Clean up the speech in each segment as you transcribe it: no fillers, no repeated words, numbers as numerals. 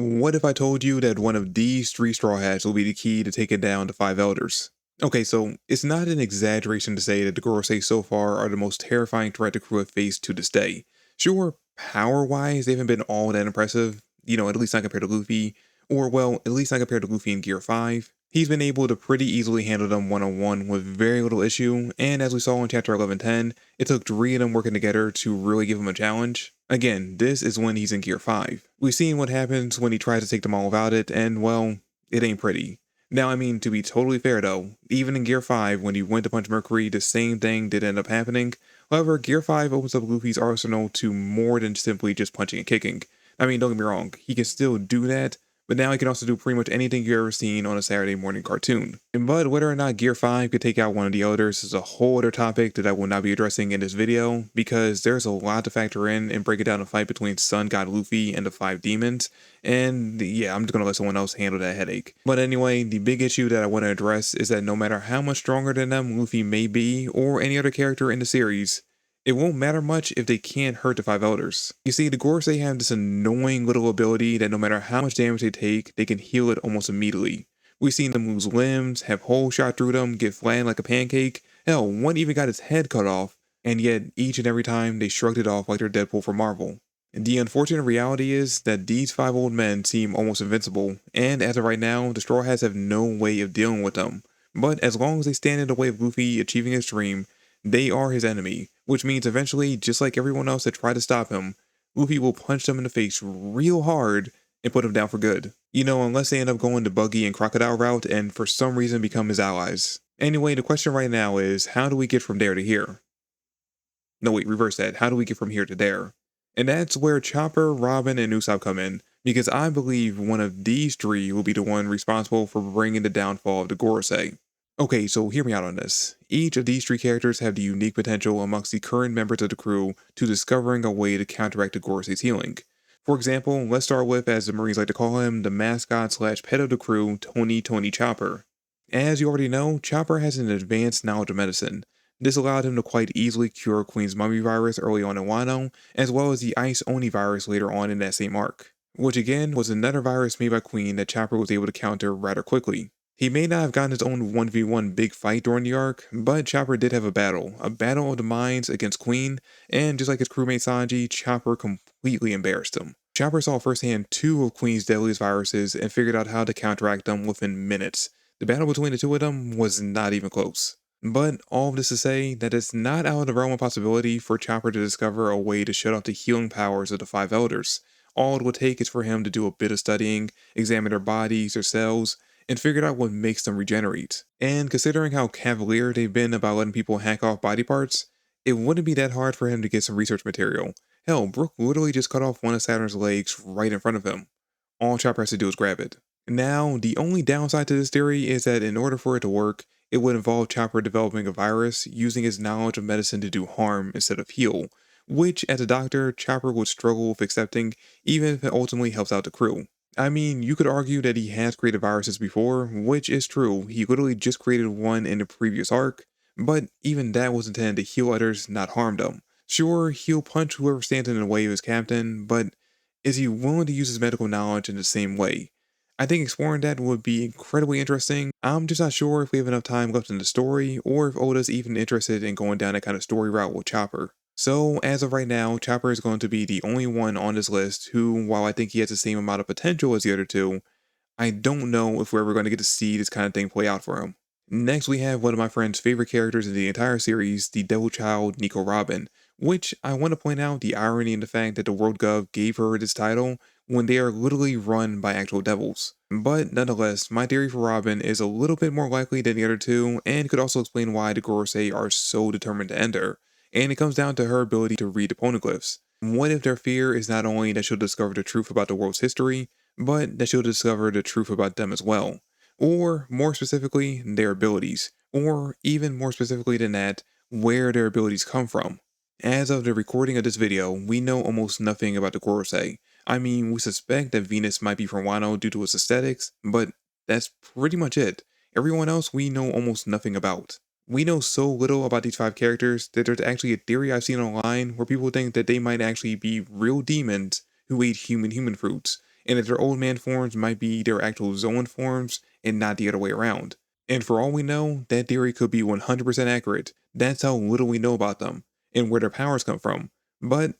What if I told you that one of these three Straw Hats will be the key to taking down the five elders? Okay, so it's not an exaggeration to say that the Gorosei so far are the most terrifying threat the crew have faced to this day. Sure, power-wise, they haven't been all that impressive, at least not compared to Luffy, or well, at least not compared to Luffy in Gear 5. He's been able to pretty easily handle them one-on-one with very little issue, and as we saw in Chapter 1110, it took three of them working together to really give him a challenge. Again, this is when he's in Gear 5. We've seen what happens when he tries to take them all without it, and well, it ain't pretty. Now, I mean, to be totally fair though, even in Gear 5, when he went to punch Mercury, the same thing did end up happening. However, Gear 5 opens up Luffy's arsenal to more than simply just punching and kicking. I mean, don't get me wrong, he can still do that, but now he can also do pretty much anything you've ever seen on a Saturday morning cartoon. But whether or not Gear 5 could take out one of the elders is a whole other topic that I will not be addressing in this video, because there's a lot to factor in and breaking down a fight between Sun God Luffy and the five demons, and yeah, I'm just gonna let someone else handle that headache. But anyway, the big issue that I want to address is that no matter how much stronger than them Luffy may be, or any other character in the series, it won't matter much if they can't hurt the five elders. You see, the Gorosei have this annoying little ability that no matter how much damage they take, they can heal it almost immediately. We've seen them lose limbs, have holes shot through them, get flattened like a pancake. Hell, one even got his head cut off, and yet each and every time they shrugged it off like they're Deadpool from Marvel. And the unfortunate reality is that these five old men seem almost invincible, and as of right now, the Straw Hats have no way of dealing with them. But as long as they stand in the way of Luffy achieving his dream, they are his enemy, which means eventually, just like everyone else that tried to stop him, Luffy will punch them in the face real hard and put him down for good. Unless they end up going the Buggy and Crocodile route and for some reason become his allies. Anyway, the question right now is, how do we get from there to here? No, wait, reverse that. How do we get from here to there? And that's where Chopper, Robin, and Usopp come in, because I believe one of these three will be the one responsible for bringing the downfall of the Gorosei. Okay, so hear me out on this. Each of these three characters have the unique potential amongst the current members of the crew to discovering a way to counteract the Gorosei's healing. For example, let's start with, as the Marines like to call him, the mascot slash pet of the crew, Tony Chopper. As you already know, Chopper has an advanced knowledge of medicine. This allowed him to quite easily cure Queen's Mummy virus early on in Wano, as well as the Ice Oni virus later on in that same arc, which again was another virus made by Queen that Chopper was able to counter rather quickly. He may not have gotten his own 1v1 big fight during the arc, but Chopper did have a battle of the minds against Queen, and just like his crewmate Sanji, Chopper completely embarrassed him. Chopper saw firsthand two of Queen's deadliest viruses and figured out how to counteract them within minutes. The battle between the two of them was not even close. But all of this to say that it's not out of the realm of possibility for Chopper to discover a way to shut off the healing powers of the five elders. All it would take is for him to do a bit of studying, examine their bodies, their cells, and figured out what makes them regenerate. And considering how cavalier they've been about letting people hack off body parts, it wouldn't be that hard for him to get some research material. Hell, Brook literally just cut off one of Saturn's legs right in front of him. All Chopper has to do is grab it. Now, the only downside to this theory is that in order for it to work, it would involve Chopper developing a virus using his knowledge of medicine to do harm instead of heal, which, as a doctor, Chopper would struggle with accepting even if it ultimately helps out the crew. I mean, you could argue that he has created viruses before, which is true, he literally just created one in the previous arc, but even that was intended to heal others, not harm them. Sure, he'll punch whoever stands in the way of his captain, but is he willing to use his medical knowledge in the same way? I think exploring that would be incredibly interesting. I'm just not sure if we have enough time left in the story, or if Oda's even interested in going down that kind of story route with Chopper. So, as of right now, Chopper is going to be the only one on this list who, while I think he has the same amount of potential as the other two, I don't know if we're ever going to get to see this kind of thing play out for him. Next, we have one of my friend's favorite characters in the entire series, the Devil Child Nico Robin, which I want to point out the irony in the fact that the World Gov gave her this title when they are literally run by actual devils. But nonetheless, my theory for Robin is a little bit more likely than the other two, and could also explain why the Gorosei are so determined to end her. And it comes down to her ability to read the poneglyphs. What if their fear is not only that she'll discover the truth about the world's history, but that she'll discover the truth about them as well? Or, more specifically, their abilities. Or, even more specifically than that, where their abilities come from. As of the recording of this video, we know almost nothing about the Gorosei. I mean, we suspect that Venus might be from Wano due to its aesthetics, but that's pretty much it. Everyone else we know almost nothing about. We know so little about these five characters that there's actually a theory I've seen online where people think that they might actually be real demons who ate human fruits, and that their old man forms might be their actual Zoan forms and not the other way around. And for all we know, that theory could be 100% accurate. That's how little we know about them and where their powers come from. But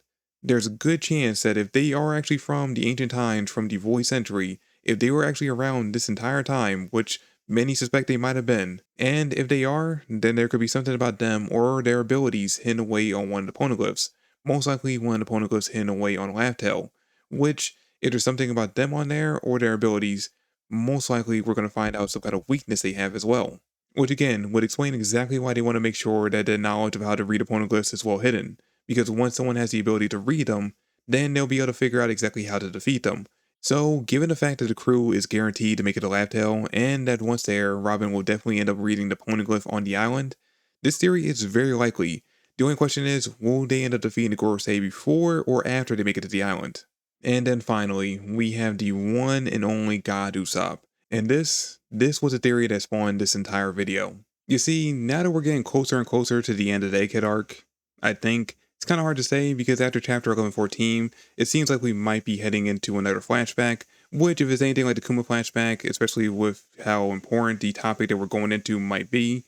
there's a good chance that if they are actually from the ancient times, from the void century, if they were actually around this entire time, which many suspect they might have been, and if they are, then there could be something about them or their abilities hidden away on one of the poneglyphs. Most likely one of the poneglyphs hidden away on Laugh-Tail, which, if there's something about them on there or their abilities, most likely we're going to find out some kind of weakness they have as well. Which again would explain exactly why they want to make sure that their knowledge of how to read the poneglyphs is well hidden, because once someone has the ability to read them, then they'll be able to figure out exactly how to defeat them. So, given the fact that the crew is guaranteed to make it to Laugh-Tail, and that once there, Robin will definitely end up reading the poneglyph on the island, this theory is very likely. The only question is, will they end up defeating the Gorosei before or after they make it to the island? And then finally, we have the one and only God Usopp. And this was a theory that spawned this entire video. You see, now that we're getting closer and closer to the end of the Egghead arc, I think it's kind of hard to say because after chapter 11-14, it seems like we might be heading into another flashback, which if it's anything like the Kuma flashback, especially with how important the topic that we're going into might be,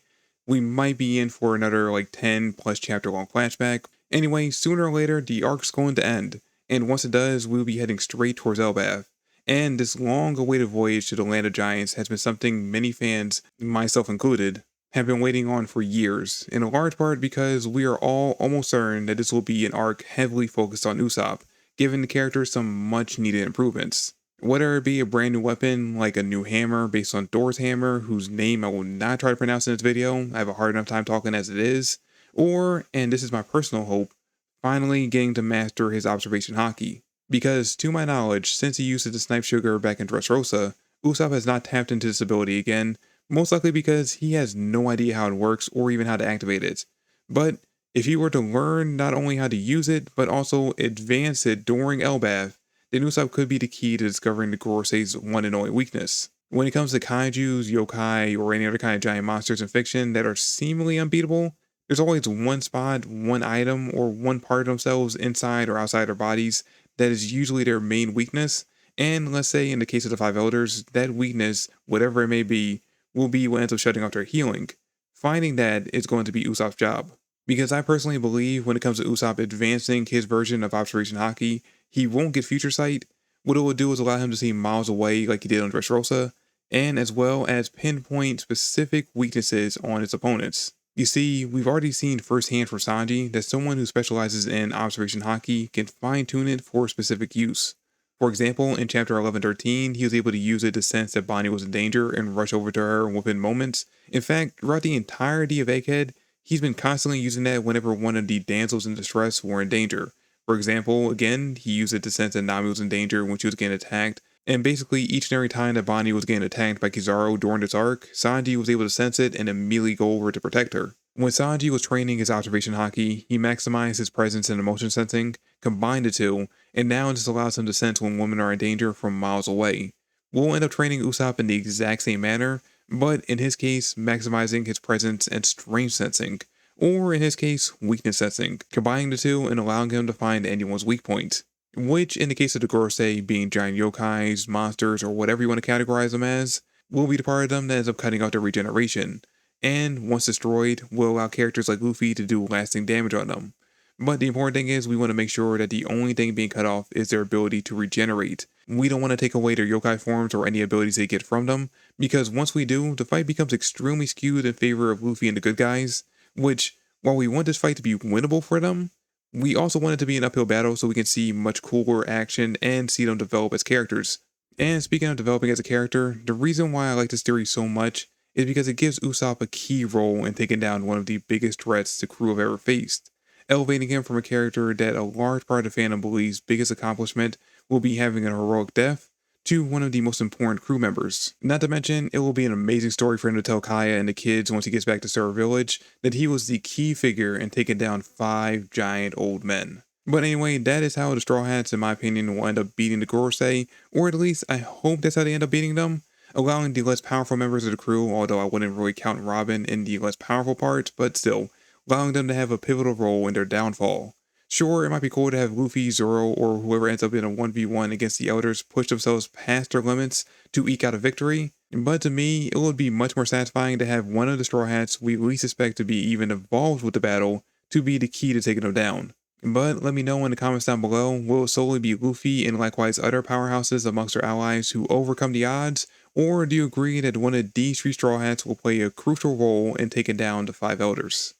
we might be in for another like 10 plus chapter long flashback. Anyway, sooner or later, the arc's going to end, and once it does, we'll be heading straight towards Elbaf. And this long-awaited voyage to the Land of Giants has been something many fans, myself included, have been waiting on for years, in a large part because we are all almost certain that this will be an arc heavily focused on Usopp, giving the character some much-needed improvements. Whether it be a brand new weapon, like a new hammer based on Thor's hammer, whose name I will not try to pronounce in this video, I have a hard enough time talking as it is, or, and this is my personal hope, finally getting to master his observation haki. Because, to my knowledge, since he used it to snipe Sugar back in Dressrosa, Usopp has not tapped into this ability again, most likely because he has no idea how it works or even how to activate it. But if he were to learn not only how to use it, but also advance it during Elbaf, then Usopp could be the key to discovering the Gorosei's one and only weakness. When it comes to kaijus, yokai, or any other kind of giant monsters in fiction that are seemingly unbeatable, there's always one spot, one item, or one part of themselves inside or outside their bodies that is usually their main weakness, and let's say in the case of the Five Elders, that weakness, whatever it may be, will be what ends up shutting off their healing. Finding that is going to be Usopp's job. Because I personally believe when it comes to Usopp advancing his version of Observation Haki, he won't get Future Sight. What it will do is allow him to see miles away like he did on Dressrosa, and as well as pinpoint specific weaknesses on his opponents. You see, we've already seen firsthand from Sanji that someone who specializes in Observation Haki can fine-tune it for specific use. For example, in chapter 11-13, he was able to use it to sense that Bonnie was in danger and rush over to her within moments. In fact, throughout the entirety of Egghead, he's been constantly using that whenever one of the damsels in distress were in danger. For example, again, he used it to sense that Nami was in danger when she was getting attacked, and basically each and every time that Bonnie was getting attacked by Kizaru during this arc, Sanji was able to sense it and immediately go over to protect her. When Sanji was training his observation haki, he maximized his presence and emotion sensing, combined the two, and now this allows him to sense when women are in danger from miles away. We'll end up training Usopp in the exact same manner, but in his case, maximizing his presence and strength sensing, or in his case, weakness sensing, combining the two and allowing him to find anyone's weak point. Which, in the case of the Gorosei being giant yokais, monsters, or whatever you want to categorize them as, will be the part of them that ends up cutting out their regeneration, and once destroyed, will allow characters like Luffy to do lasting damage on them. But the important thing is we want to make sure that the only thing being cut off is their ability to regenerate. We don't want to take away their yokai forms or any abilities they get from them, because once we do, the fight becomes extremely skewed in favor of Luffy and the good guys, which, while we want this fight to be winnable for them, we also want it to be an uphill battle so we can see much cooler action and see them develop as characters. And speaking of developing as a character, the reason why I like this theory so much is because it gives Usopp a key role in taking down one of the biggest threats the crew have ever faced, elevating him from a character that a large part of the fandom believes biggest accomplishment will be having an heroic death, to one of the most important crew members. Not to mention, it will be an amazing story for him to tell Kaya and the kids once he gets back to Silver Village that he was the key figure in taking down 5 giant old men. But anyway, that is how the Straw Hats, in my opinion, will end up beating the Gorosei, or at least I hope that's how they end up beating them, allowing the less powerful members of the crew, although I wouldn't really count Robin in the less powerful part, but still, allowing them to have a pivotal role in their downfall. Sure, it might be cool to have Luffy, Zoro, or whoever ends up in a 1v1 against the Elders push themselves past their limits to eke out a victory, but to me, it would be much more satisfying to have one of the Straw Hats we least expect to be even involved with the battle to be the key to taking them down. But let me know in the comments down below, will it solely be Luffy and likewise other powerhouses amongst their allies who overcome the odds, or do you agree that one of these three Straw Hats will play a crucial role in taking down the 5 Elders?